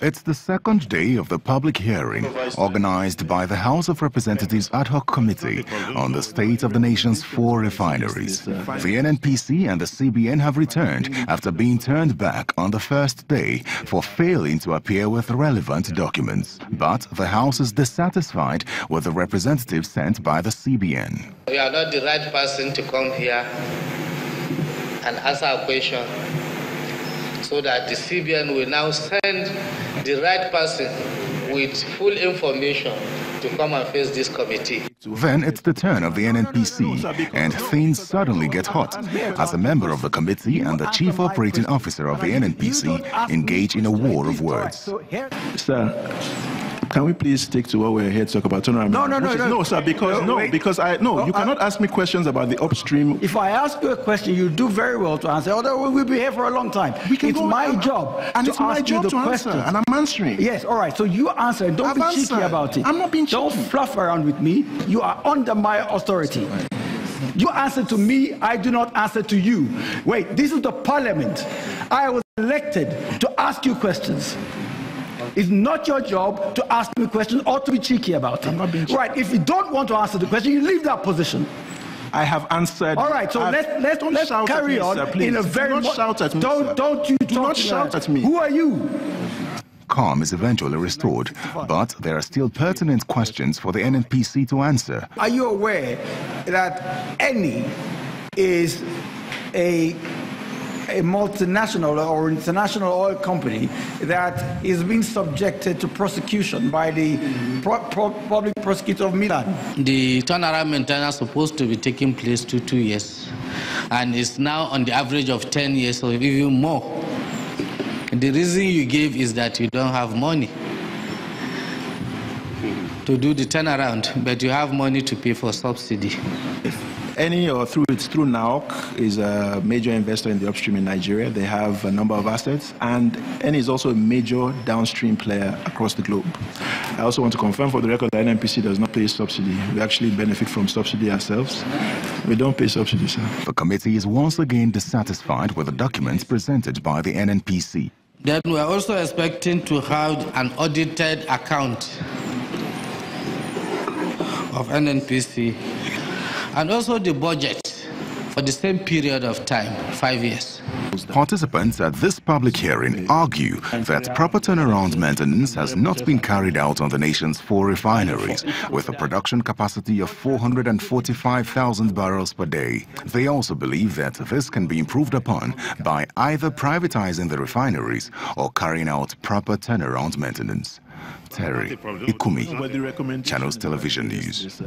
It's the second day of the public hearing organized by the House of Representatives Ad Hoc Committee on the state of the nation's 4 refineries. The NNPC and the CBN have returned after being turned back on the first day for failing to appear with relevant documents. But the House is dissatisfied with the representative sent by the CBN. You are not the right person to come here and answer a question, so that the CBN will now send the right person with full information to come and face this committee. Then it's the turn of the NNPC, and things suddenly get hot as a member of the committee and the chief operating officer of the NNPC engage in a war of words. Sir, can we please stick to what we're here to talk about? No, sir, because you cannot ask me questions about the upstream. If I ask you a question, you do very well to answer. Otherwise, we'll be here for a long time. It's my job and to it's my ask job you the to question, answer, and I'm answering. Yes, all right. So you answer, and don't be cheeky about it. I'm not being cheeky. Don't fluff around with me. You are under my authority. You answer to me, I do not answer to you. Wait, this is the parliament. I was elected to ask you questions. It's not your job to ask me questions or to be cheeky about it. I'm not being cheeky. Right, if you don't want to answer the question, you leave that position. I have answered. All right, so let's carry on in a very... Do not shout at me, sir. Don't you do not shout at me. Who are you? Calm is eventually restored, but there are still pertinent questions for the NNPC to answer. Are you aware that Eni is a multinational or international oil company that is being subjected to prosecution by the public prosecutor of Milan? The turnaround maintenance is supposed to be taking place to 2 years, and it's now on the average of 10 years or even more. The reason you gave is that you don't have money to do the turnaround, but you have money to pay for subsidy. Eni, or through NAOC, is a major investor in the upstream in Nigeria. They have a number of assets, and Eni is also a major downstream player across the globe. I also want to confirm for the record that NNPC does not pay subsidy. We actually benefit from subsidy ourselves. We don't pay subsidy, sir. The committee is once again dissatisfied with the documents presented by the NNPC. Then we are also expecting to have an audited account of NNPC, and also the budget for the same period of time, 5 years. Participants at this public hearing argue that proper turnaround maintenance has not been carried out on the nation's 4 refineries, with a production capacity of 445,000 barrels per day. They also believe that this can be improved upon by either privatizing the refineries or carrying out proper turnaround maintenance. Terry Ikumi, Channels Television News.